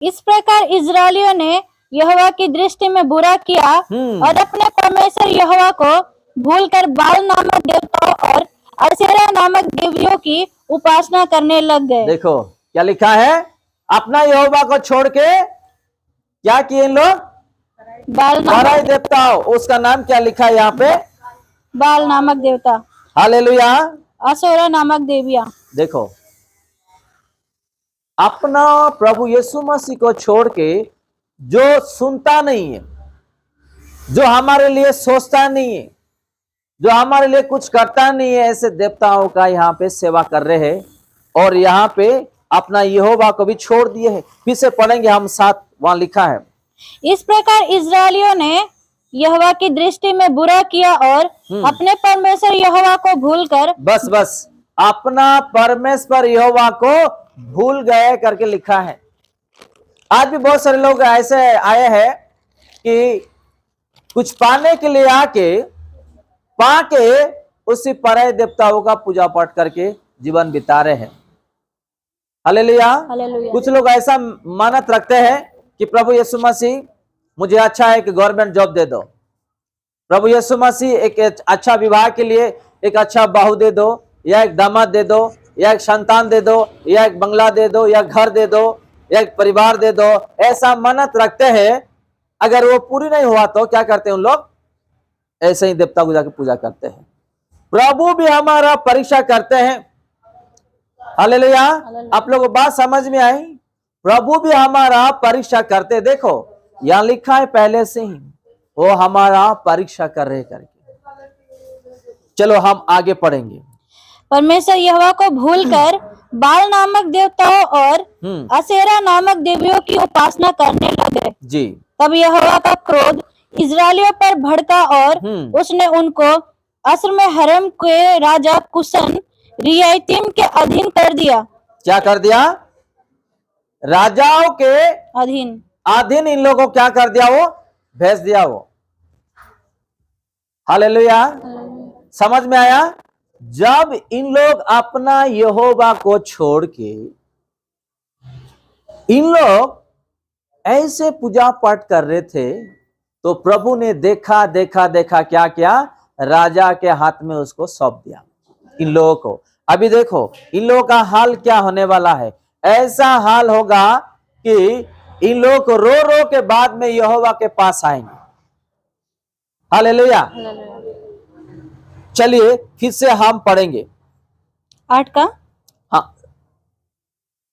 इस प्रकार इजरायलियों ने यहोवा की दृष्टि में बुरा किया और अपने परमेश्वर यहोवा को भूलकर बाल नामक देवताओं और अशेरा नामक देवियों की उपासना करने लग गए। देखो क्या लिखा है, अपना यहोवा को छोड़ के क्या किए इन लोग, पराई देवताओं। उसका नाम क्या लिखा है यहाँ पे, बाल नामक देवता, हालेलुया, अशेरा नामक देवियां। देखो अपना प्रभु यीशु मसीह को छोड़ के जो सुनता नहीं है, जो हमारे लिए सोचता नहीं है, जो हमारे लिए कुछ करता नहीं है, ऐसे देवताओं का यहाँ पे सेवा कर रहे हैं और यहाँ पे अपना यहोवा को भी छोड़ दिए हैं। फिर से पढ़ेंगे हम साथ, वहां लिखा है, इस प्रकार इजरायलियों ने यहोवा की दृष्टि में बुरा किया और अपने परमेश्वर यहोवा को भूलकर, बस अपना परमेश्वर यहोवा को भूल गए करके लिखा है। आज भी बहुत सारे लोग ऐसे आए हैं कि कुछ पाने के लिए आके पाके उसी पराये देवताओं का पूजा पाठ करके जीवन बिता रहे हैं। हालेलुया। कुछ लोग ऐसा मानत रखते हैं कि प्रभु यीशु मसीह मुझे अच्छा है कि गवर्नमेंट जॉब दे दो, प्रभु यीशु मसीह एक अच्छा विवाह के लिए एक अच्छा बहू दे दो, या एक दामाद दे दो, या एक संतान दे दो, या एक बंगला दे दो, या घर दे दो, या एक परिवार दे दो, ऐसा मन्नत रखते हैं। अगर वो पूरी नहीं हुआ तो क्या करते हैं उन लोग, ऐसे ही देवता को जाकर पूजा करते हैं। प्रभु भी हमारा परीक्षा करते हैं। हालेलुया। आप लोगों को बात समझ में आई, प्रभु भी हमारा परीक्षा करते। देखो यहां लिखा है पहले से ही वो हमारा परीक्षा कर रहे करके। चलो हम आगे पढ़ेंगे। परमेश्वर यहोवा को भूलकर बाल नामक देवताओं और अशेरा नामक देवियों की उपासना करने लगे जी। तब यहोवा का क्रोध इजरायलियों पर भड़का और उसने उनको अस्र में हरम के राजा कुशन रियायतीम के अधीन कर दिया। क्या कर दिया, राजाओं के अधीन इन लोगों को क्या कर दिया, वो भेज दिया वो। हालेलुया। समझ में आया। जब इन लोग अपना यहोवा को छोड़ के इन लोग ऐसे पूजा पाठ कर रहे थे तो प्रभु ने देखा क्या किया, राजा के हाथ में उसको सौंप दिया इन लोगों को। अभी देखो इन लोगों का हाल क्या होने वाला है। ऐसा हाल होगा कि इन लोगों को रो रो के बाद में यहोवा के पास आएंगे। हालेलुया। चलिए फिर से हम पढ़ेंगे 8 का। हाँ।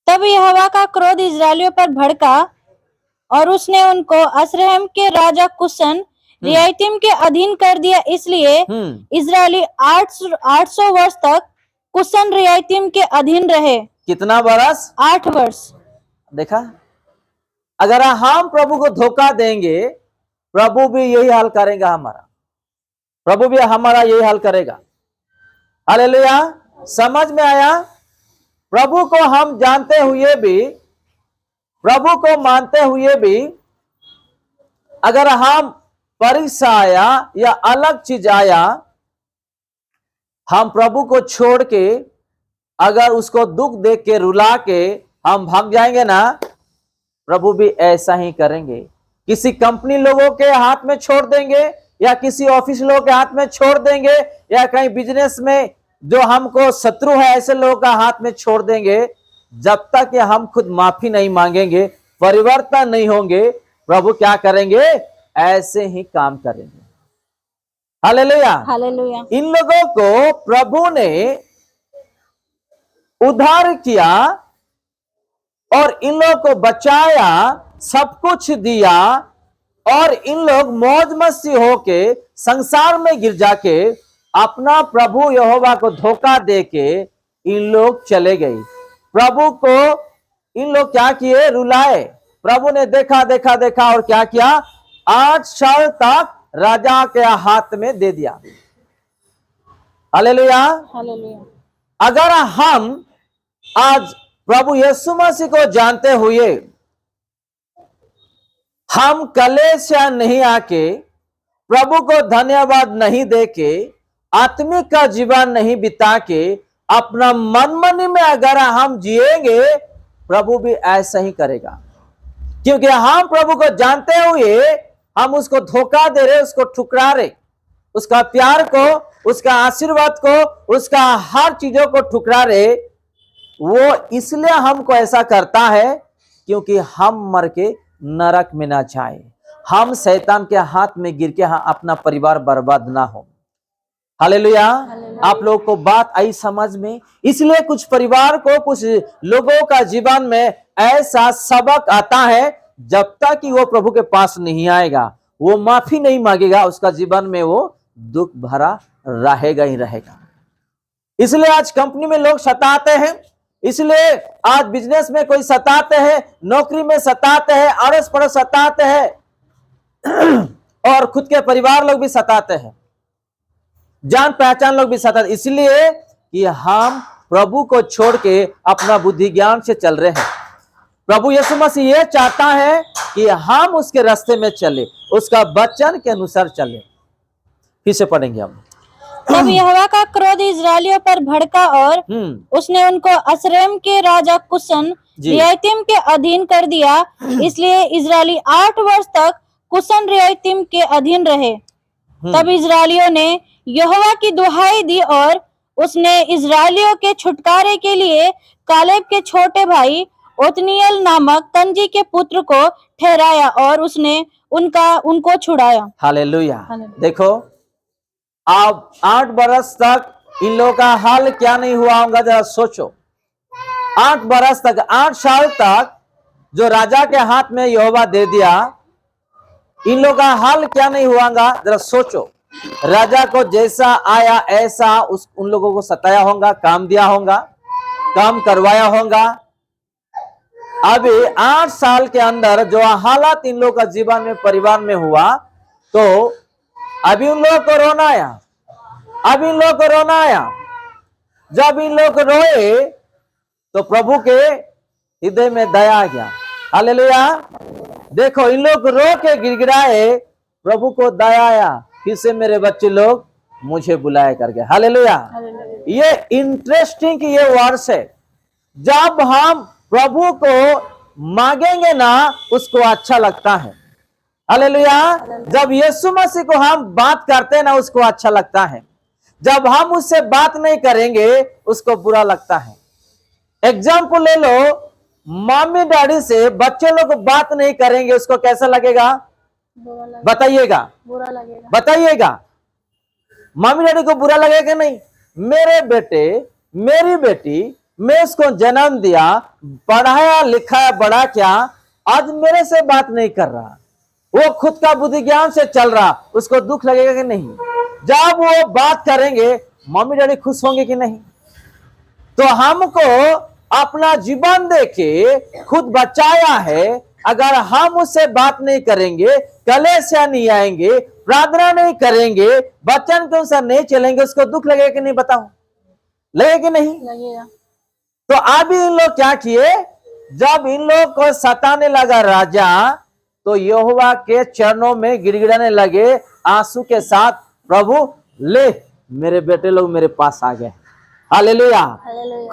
तब यहोवा का क्रोध इजरायलियों पर भड़का और उसने उनको अस्रहम के राजा कुशन रियायतीम के अधीन कर दिया। इसलिए इजरायली 800 वर्ष तक कुशन रियायतीम के अधीन रहे। कितना बरस, 8 वर्ष। देखा, अगर हम प्रभु को धोखा देंगे प्रभु भी यही हाल करेगा हमारा, प्रभु भी हमारा यही हाल करेगा। हालेलुया। समझ में आया। प्रभु को हम जानते हुए भी, प्रभु को मानते हुए भी अगर हम परीक्षा आया या अलग चीज आया, हम प्रभु को छोड़ के अगर उसको दुख देख के रुला के हम भाग जाएंगे ना, प्रभु भी ऐसा ही करेंगे। किसी कंपनी लोगों के हाथ में छोड़ देंगे या किसी ऑफिस लोगों के हाथ में छोड़ देंगे या कहीं बिजनेस में जो हमको शत्रु है ऐसे लोगों का हाथ में छोड़ देंगे। जब तक कि हम खुद माफी नहीं मांगेंगे, परिवर्तन नहीं होंगे, प्रभु क्या करेंगे, ऐसे ही काम करेंगे। हालेलुया। हालेलुया। इन लोगों को प्रभु ने उद्धार किया और इन लोगों को बचाया, सब कुछ दिया और इन लोग मौज मस्ती होके संसार में गिर जाके अपना प्रभु यहोवा को धोखा देके इन लोग चले गए। प्रभु को इन लोग क्या किए, रुलाए। प्रभु ने देखा और क्या किया, 8 साल तक राजा के हाथ में दे दिया। हालेलुया। हालेलुया। अगर हम आज प्रभु यीशु मसीह को जानते हुए हम कलेशा नहीं आके, प्रभु को धन्यवाद नहीं देके, आत्मिक का जीवन नहीं बिता के अपना मनमनी में अगर हम जिएंगे, प्रभु भी ऐसा ही करेगा। क्योंकि हम प्रभु को जानते हुए हम उसको धोखा दे रहे, उसको ठुकरा रहे, उसका प्यार को, उसका आशीर्वाद को, उसका हर चीजों को ठुकरा रहे। वो इसलिए हमको ऐसा करता है क्योंकि हम मर के नरक में ना जाए, हम शैतान के हाथ में गिर के अपना परिवार बर्बाद ना हो। हालेलुया। आप लोगों को बात आई समझ में? इसलिए कुछ परिवार को, कुछ लोगों का जीवन में ऐसा सबक आता है, जब तक कि वो प्रभु के पास नहीं आएगा, वो माफी नहीं मांगेगा, उसका जीवन में वो दुख भरा रहेगा ही रहेगा। इसलिए आज कंपनी में लोग सताते हैं, इसलिए आज बिजनेस में कोई सताते हैं, नौकरी में सताते हैं, अड़ोस पड़ोस सताते हैं और खुद के परिवार लोग भी सताते हैं, जान पहचान लोग भी सताते, इसलिए कि हम प्रभु को छोड़ के अपना बुद्धि ज्ञान से चल रहे हैं। प्रभु यीशु मसीह ये चाहता है कि हम उसके रास्ते में चले, उसका वचन के अनुसार चले। फिर से पढ़ेंगे हम। तब यहोवा का क्रोध इजरायलियों पर भड़का और उसने उनको असरेम के राजा कुशन रियायतीम के अधीन कर दिया। इसलिए इजरायली 8 वर्ष तक कुशन रियायतीम के अधीन रहे। तब इजरायलियों ने यहोवा की दुहाई दी और उसने इजरायलियों के छुटकारे के लिए कालेब के छोटे भाई ओतनिएल नामक कनजी के पुत्र को ठहराया और उसने उनको छुड़ाया। हालेलुया। देखो, अब 8 बरस तक इन लोगों का हाल क्या नहीं हुआ होगा, जरा सोचो। 8 बरस तक, 8 साल तक जो राजा के हाथ में यहोवा दे दिया, इन लोगों का हाल क्या नहीं हुआ होगा, जरा सोचो। राजा को जैसा आया ऐसा उन लोगों को सताया होगा, काम दिया होगा, काम करवाया होगा। अभी 8 साल के अंदर जो हालात इन लोगों का जीवन में, परिवार में हुआ, तो अभी उन लोगों को रोना आया, अभी इन लोगों को रोना आया। जब इन लोग रोए तो प्रभु के हृदय में दया आ गया। हालेलुया। देखो, इन लोग रो के गिड़गिड़ाए, प्रभु को दया आया, फिर से मेरे बच्चे लोग मुझे बुलाए करके। हालेलुया। ये इंटरेस्टिंग ये वर्ड्स है। जब हम प्रभु को मांगेंगे ना, उसको अच्छा लगता है। हालेलुया। जब यीशु मसीह को हम बात करते हैं ना, उसको अच्छा लगता है। जब हम उससे बात नहीं करेंगे, उसको बुरा लगता है। एग्जाम्पल ले लो, मम्मी डैडी से बच्चे लोग बात नहीं करेंगे, उसको कैसा लगेगा? बताइएगा, बुरा लगेगा। बताइएगा, मम्मी डैडी को बुरा लगेगा नहीं? मेरे बेटे, मेरी बेटी, मैं उसको जन्म दिया, पढ़ाया लिखाया, बड़ा क्या, आज मेरे से बात नहीं कर रहा, वो खुद का बुद्धि ज्ञान से चल रहा, उसको दुख लगेगा कि नहीं? जब वो बात करेंगे, मम्मी डैडी खुश होंगे कि नहीं? तो हमको अपना जीवन देके खुद बचाया है। अगर हम उससे बात नहीं करेंगे, कलेश नहीं आएंगे, प्रार्थना नहीं करेंगे, वचन के अनुसार नहीं चलेंगे, उसको दुख लगेगा कि नहीं? बताओ, लगेगा कि नहीं? लगेगा। तो अभी इन लोग क्या किए? जब इन लोग को सताने लगा राजा, तो यहोवा के चरणों में गिड़गिड़ाने लगे आंसू के साथ, प्रभु ले, मेरे बेटे लोग मेरे पास आ गए। हालेलुया।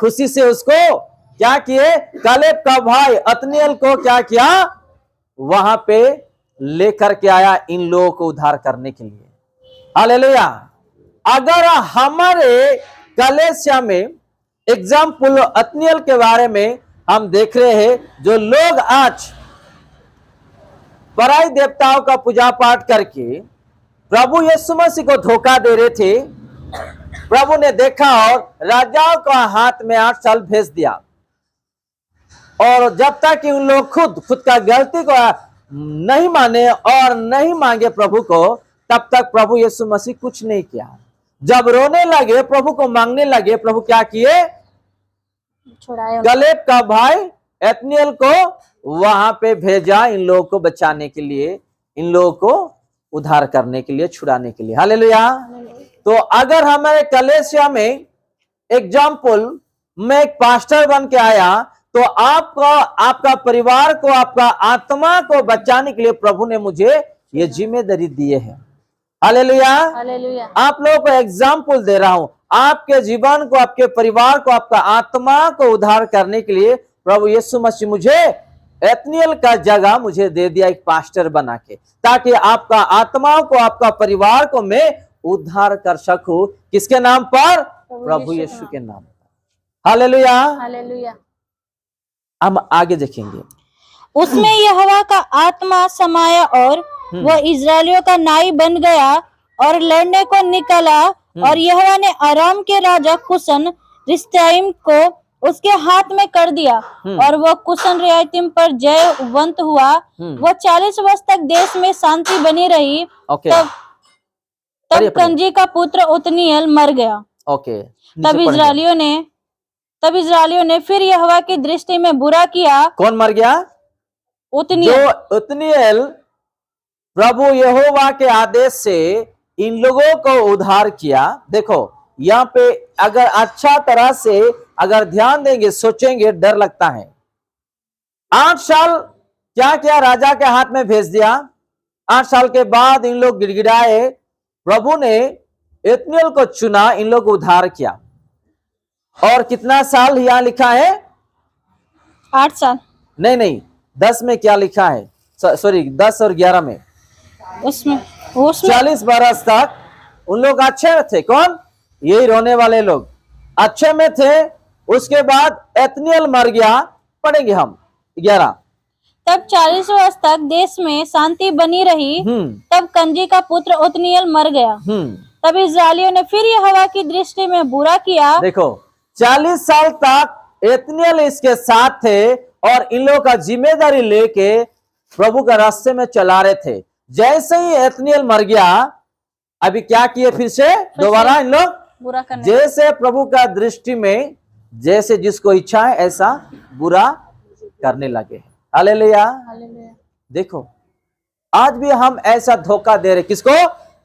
खुशी से उसको क्या किए? कालेब का भाई ओतनीएल को क्या किया? वहां पे लेकर के आया इन लोगों को उद्धार करने के लिए। हालेलुया। अगर हमारे कलेसिया में एग्जाम्पल ओतनीएल के बारे में हम देख रहे हैं, जो लोग आज पराई देवताओं का पूजा पाठ करके प्रभु यीशु मसीह को धोखा दे रहे थे, प्रभु ने देखा और राजाओं का हाथ में 8 साल भेज दिया। और जब तक कि उन लोग खुद का गलती को नहीं माने और नहीं मांगे प्रभु को, तब तक प्रभु यीशु मसीह कुछ नहीं किया। जब रोने लगे, प्रभु को मांगने लगे, प्रभु क्या किए? कालेब का भाई ओतनीएल को वहां पे भेजा, इन लोगों को बचाने के लिए, इन लोगों को उद्धार करने के लिए, छुड़ाने के लिए। हालेलुया। तो अगर हमारे कलेसिया में एग्जाम्पल, मैं एक पास्टर बन के आया, तो आपका परिवार को, आपका आत्मा को बचाने के लिए प्रभु ने मुझे ये जिम्मेदारी दिए है। हालेलुया। आप लोगों को एग्जाम्पल दे रहा हूं, आपके जीवन को, आपके परिवार को, आपका आत्मा को उद्धार करने के लिए प्रभु यीशु मसीह मुझे एतनियल का जगह मुझे दे दिया एक पास्टर बना के, ताकि आपका आत्माओं को, आपका परिवार को मैं उद्धार कर सकूं। किसके नाम पर? प्रभु यीशु के नाम पर। हालेलुया। हालेलुया। हम आगे देखेंगे। उसमें यहोवा का आत्मा समाया और वह इजरायलियों का नाई बन गया और लड़ने को निकला, और यहोवा ने अराम के राजा कुशन रिश्ताइम को उसके हाथ में कर दिया, और वह कुशन रियायतीम पर जयवंत हुआ। वह 40 वर्ष तक देश में शांति बनी रही। ओके, तब कंजी का पुत्र उतनीएल मर गया। ओके, तब इजरायलियों ने फिर यहोवा की दृष्टि में बुरा किया। कौन मर गया? उतनीएल। जो उतनीएल प्रभु यहोवा के आदेश से इन लोगों को उद्धार किया। देखो यहाँ पे अगर अच्छा तरह से अगर ध्यान देंगे, सोचेंगे, डर लगता है। 8 साल क्या क्या राजा के हाथ में भेज दिया। 8 साल के बाद इन लोग गिड़गिड़ाए, प्रभु ने उतनीएल को चुना, इन लोग को उद्धार किया। और कितना साल यहाँ लिखा है? 8 साल नहीं, 10 में क्या लिखा है? सॉरी, 10 और 11 में उसमें 40 बरस तक उन लोग अच्छे में थे। कौन? यही रोने वाले लोग अच्छे में थे। उसके बाद उतनीएल मर गया। पढ़ेंगे हम 11। तब 40 वर्ष तक देश में शांति बनी रही। तब कंजी का पुत्र उतनीएल मर गया। तब इजरायलियों ने फिर यहोवा की दृष्टि में बुरा किया। देखो 40 साल तक उतनीएल इसके साथ थे और इन लोगों का जिम्मेदारी लेके प्रभु का रास्ते में चला रहे थे। जैसे ही उतनीएल मर गया, अभी क्या किए? फिर से दोबारा इन लोग बुरा करने, जैसे प्रभु का दृष्टि में जैसे जिसको इच्छा है ऐसा बुरा करने लगे। हालेलुया। देखो आज भी हम ऐसा धोखा दे रहे। किसको?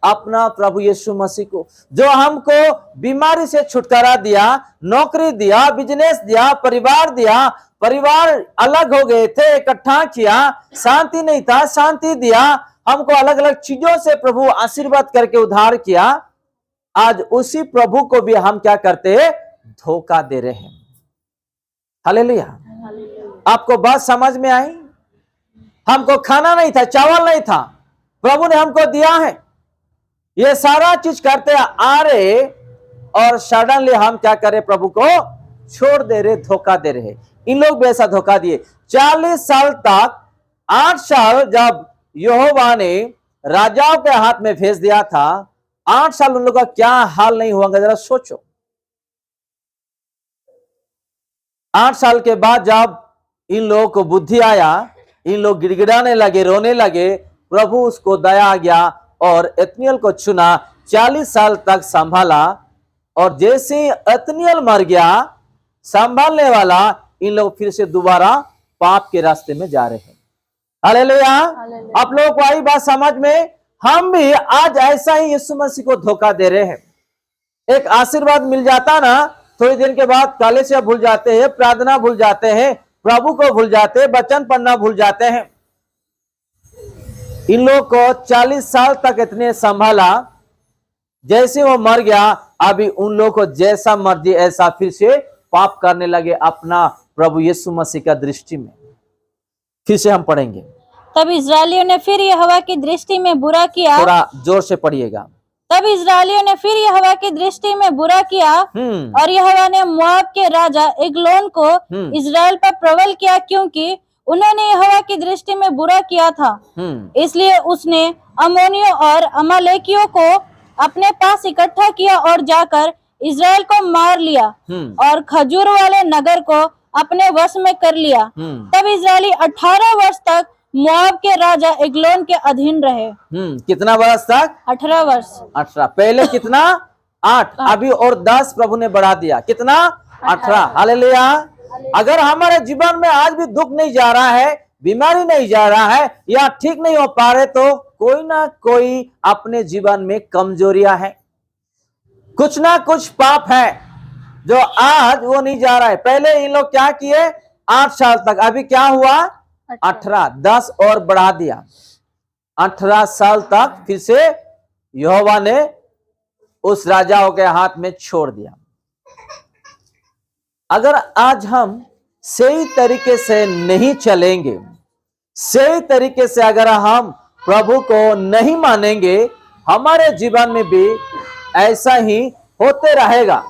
अपना प्रभु यीशु मसीह को, जो हमको बीमारी से छुटकारा दिया, नौकरी दिया, बिजनेस दिया, परिवार दिया। परिवार अलग हो गए थे, इकट्ठा किया, शांति नहीं था, शांति दिया। हमको अलग अलग चीजों से प्रभु आशीर्वाद करके उद्धार किया। आज उसी प्रभु को भी हम क्या करते हैं? धोखा दे रहे हैं। हालेलुया। आपको बात समझ में आई? हमको खाना नहीं था, चावल नहीं था, प्रभु ने हमको दिया है। ये सारा चीज करते आ रहे और सडनली हम क्या करे? प्रभु को छोड़ दे रहे, धोखा दे रहे। इन लोग भी ऐसा धोखा दिए। 40 साल तक, 8 साल जब यहोवा ने राजाओं के हाथ में भेज दिया था, 8 साल उन लोगों का क्या हाल नहीं हुआ, जरा सोचो। 8 साल के बाद जब इन लोगों को बुद्धि आया, इन लोग गिड़गिड़ाने लगे, रोने लगे, प्रभु उसको दया आ गया और उतनीएल को चुना, 40 साल तक संभाला। और जैसे ही उतनीएल मर गया, संभालने वाला, इन लोग फिर से दोबारा पाप के रास्ते में जा रहे हैं। हालेलुया। आप लोगों को आई बात समझ में? हम भी आज ऐसा ही यीशु मसीह को धोखा दे रहे हैं। एक आशीर्वाद मिल जाता ना, थोड़ी दिन के बाद कलीसिया भूल जाते हैं, प्रार्थना भूल जाते हैं, प्रभु को भूल जाते हैं, वचन पढ़ना भूल जाते हैं। इन लोग को 40 साल तक इतने संभाला, जैसे वो मर गया, अभी उन लोग को जैसा मर्जी ऐसा फिर से पाप करने लगे अपना प्रभु यीशु मसीह का दृष्टि में। फिर से हम पढ़ेंगे। तब इजरायलियों ने फिर यहोवा की दृष्टि में बुरा किया। थोड़ा जोर से पढ़िएगा। तब इजरायलियों ने फिर यहोवा की दृष्टि में बुरा किया, और यहोवा ने मोआब के राजा एग्लोन को इजराइल पर प्रबल किया, क्योंकि उन्होंने यहोवा की दृष्टि में बुरा किया था। इसलिए उसने अम्मोनियों और अमालेकियों को अपने पास इकट्ठा किया और जाकर इजराइल को मार लिया और खजूर वाले नगर को अपने वश में कर लिया। तब इजरायली 18 वर्ष तक मोआब के राजा एग्लोन के अधीन रहे। कितना वर्ष तक? 18 वर्ष। 18। पहले कितना? 8। अभी और 10 प्रभु ने बढ़ा दिया। कितना? 18। हालेलुया। अगर हमारे जीवन में आज भी दुख नहीं जा रहा है, बीमारी नहीं जा रहा है, या ठीक नहीं हो पा रहे, तो कोई ना कोई अपने जीवन में कमजोरियां है, कुछ ना कुछ पाप है जो आज वो नहीं जा रहा है। पहले इन लोग क्या किए? 8 साल तक। अभी क्या हुआ? 18। 10 और बढ़ा दिया, 18 साल तक फिर से यहोवा ने उस राजाओं के हाथ में छोड़ दिया। अगर आज हम सही तरीके से नहीं चलेंगे, सही तरीके से अगर हम प्रभु को नहीं मानेंगे, हमारे जीवन में भी ऐसा ही होते रहेगा।